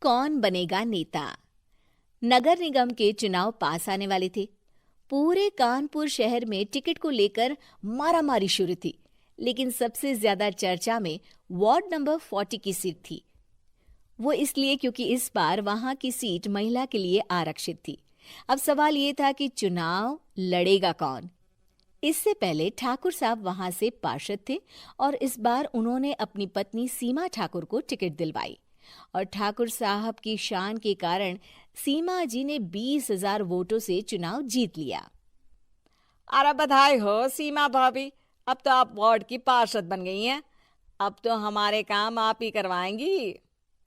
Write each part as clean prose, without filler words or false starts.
कौन बनेगा नेता। नगर निगम के चुनाव पास आने वाले थे। पूरे कानपुर शहर में टिकट को लेकर मारामारी शुरू थी, लेकिन सबसे ज्यादा चर्चा में वार्ड नंबर 40 की सीट थी। वो इसलिए क्योंकि इस बार वहां की सीट महिला के लिए आरक्षित थी। अब सवाल ये था कि चुनाव लड़ेगा कौन। इससे पहले ठाकुर साहब वहां से पार्षद थे और इस बार उन्होंने अपनी पत्नी सीमा ठाकुर को टिकट दिलवाई और ठाकुर साहब की शान के कारण सीमा जी ने 20,000 वोटों से चुनाव जीत लिया। अरे बधाई हो सीमा भाभी, अब तो आप वार्ड की पार्षद बन गई हैं। अब तो हमारे काम आप ही करवाएंगी।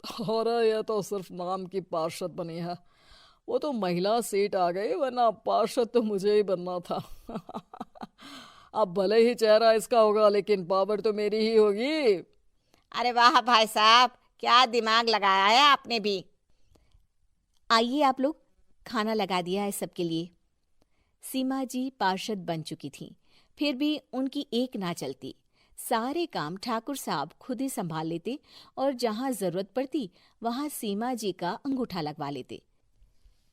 अरे ये तो सिर्फ नाम की पार्षद बनी है, वो तो महिला सीट आ गई, वरना पार्षद तो मुझे ही बनना था। अब भले ही चेहरा इसका होगा, लेकिन पावर तो मेरी ही होगी। अरे वाह भाई साहब, क्या दिमाग लगाया है आपने भी। आइए आप लोग, खाना लगा दिया है सबके लिए। सीमा जी पार्षद बन चुकी थीं, फिर भी उनकी एक ना चलती। सारे काम ठाकुर साहब खुद ही संभाल लेते और जहां जरूरत पड़ती वहां सीमा जी का अंगूठा लगवा लेते।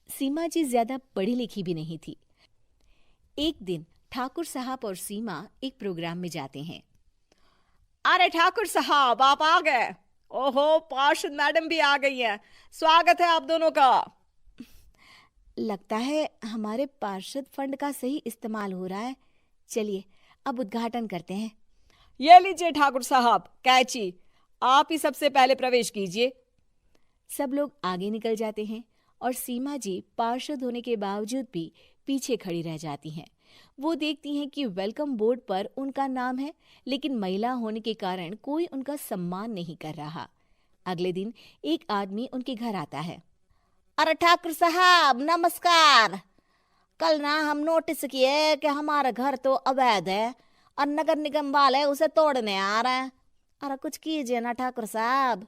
सीमा जी ज्यादा पढ़ी लिखी भी नहीं थी। एक दिन ठाकुर साहब और सीमा एक प्रोग्राम में जाते हैं। अरे ठाकुर साहब, आप आ गए। ओहो, पार्षद मैडम भी आ गई हैं। स्वागत है आप दोनों का। लगता है हमारे पार्षद फंड का सही इस्तेमाल हो रहा है। चलिए अब उद्घाटन करते हैं। ये लीजिए ठाकुर साहब कैची, आप ही सबसे पहले प्रवेश कीजिए। सब लोग आगे निकल जाते हैं और सीमा जी पार्षद होने के बावजूद भी पीछे खड़ी रह जाती हैं। वो देखती हैं कि वेलकम बोर्ड पर उनका नाम है, लेकिन महिला होने के कारण कोई उनका सम्मान नहीं कर रहा। अगले दिन एक आदमी उनके घर आता है। अरे ठाकुर साहब नमस्कार। कल ना हम नोटिस किए कि हमारा घर तो अवैध है और नगर निगम वाले उसे तोड़ने आ रहे हैं। अरे कुछ कीजिए ना ठाकुर साहब।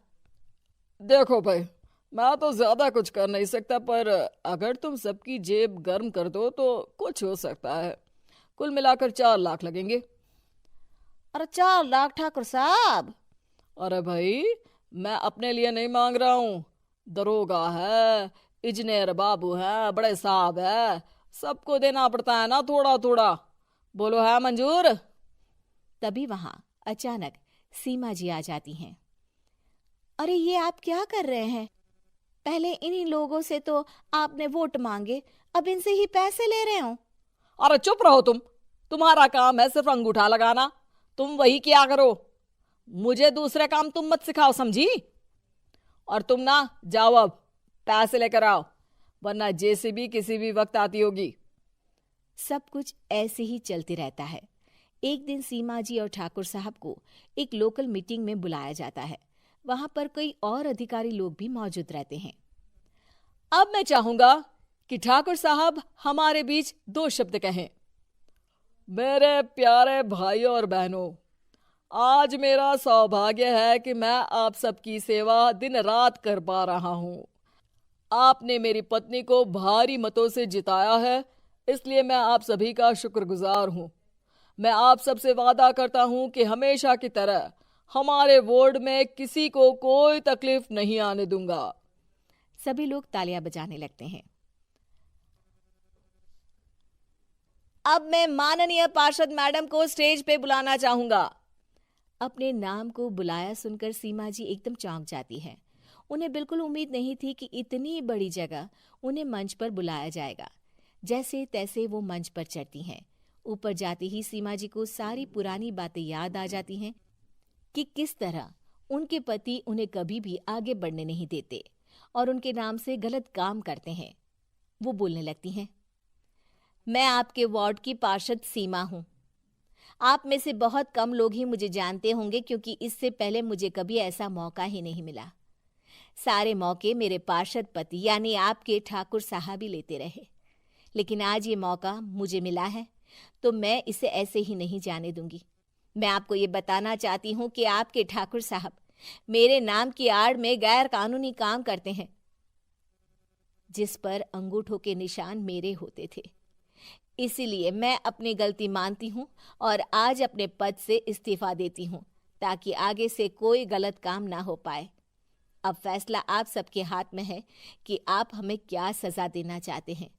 देखो भाई, मैं तो ज्यादा कुछ कर नहीं सकता, पर अगर तुम सबकी जेब गर्म कर दो तो कुछ हो सकता है। कुल मिलाकर 4 लाख लगेंगे। अरे 4 लाख ठाकुर साहब? अरे भाई, मैं अपने लिए नहीं मांग रहा हूँ। दरोगा है, इंजीनियर बाबू है, बड़े साहब है, सबको देना पड़ता है ना थोड़ा थोड़ा। बोलो है मंजूर? तभी वहां अचानक सीमा जी आ जाती हैं। अरे ये आप क्या कर रहे हैं? पहले इन्हीं लोगों से तो आपने वोट मांगे, अब इनसे ही पैसे ले रहे हो। अरे चुप रहो तुम, तुम्हारा काम है सिर्फ अंगूठा लगाना, तुम वही किया करो। मुझे दूसरे काम तुम मत सिखाओ, समझी? और तुम ना जाओ, अब पैसे लेकर आओ, वरना जेसीबी किसी भी वक्त आती होगी। सब कुछ ऐसे ही चलते रहता है। एक दिन सीमा जी और ठाकुर साहब को एक लोकल मीटिंग में बुलाया जाता है। वहां पर कई और अधिकारी लोग भी मौजूद रहते हैं। अब मैं चाहूंगा कि ठाकुर साहब हमारे बीच 2 शब्द कहें। मेरे प्यारे भाइयों और बहनों, आज मेरा सौभाग्य है कि मैं आप सबकी सेवा दिन रात कर पा रहा हूं। आपने मेरी पत्नी को भारी मतों से जिताया है, इसलिए मैं आप सभी का शुक्रगुजार हूं। मैं आप सबसे वादा करता हूं कि हमेशा की तरह हमारे वार्ड में किसी को कोई तकलीफ नहीं आने दूंगा। सभी लोग तालियां बजाने लगते हैं। अब मैं माननीय पार्षद मैडम को स्टेज पे बुलाना चाहूंगा। अपने नाम को बुलाया सुनकर सीमा जी एकदम चौंक जाती है। उन्हें बिल्कुल उम्मीद नहीं थी कि इतनी बड़ी जगह उन्हें मंच पर बुलाया जाएगा। जैसे तैसे वो मंच पर चढ़ती हैं। ऊपर जाते ही सीमा जी को सारी पुरानी बातें याद आ जाती हैं कि किस तरह उनके पति उन्हें कभी भी आगे बढ़ने नहीं देते और उनके नाम से गलत काम करते हैं। वो बोलने लगती हैं। मैं आपके वार्ड की पार्षद सीमा हूं। आप में से बहुत कम लोग ही मुझे जानते होंगे, क्योंकि इससे पहले मुझे कभी ऐसा मौका ही नहीं मिला। सारे मौके मेरे पार्षद पति यानी आपके ठाकुर साहब ही लेते रहे, लेकिन आज ये मौका मुझे मिला है तो मैं इसे ऐसे ही नहीं जाने दूंगी। मैं आपको ये बताना चाहती हूँ कि आपके ठाकुर साहब मेरे नाम की आड़ में गैर कानूनी काम करते हैं, जिस पर अंगूठों के निशान मेरे होते थे। इसीलिए मैं अपनी गलती मानती हूँ और आज अपने पद से इस्तीफा देती हूँ, ताकि आगे से कोई गलत काम ना हो पाए। अब फैसला आप सबके हाथ में है कि आप हमें क्या सजा देना चाहते हैं।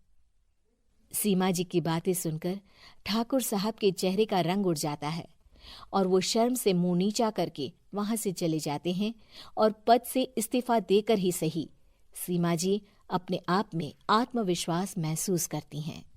सीमा जी की बातें सुनकर ठाकुर साहब के चेहरे का रंग उड़ जाता है और वो शर्म से मुंह नीचा करके वहां से चले जाते हैं और पद से इस्तीफा देकर ही सही सीमा जी अपने आप में आत्मविश्वास महसूस करती हैं।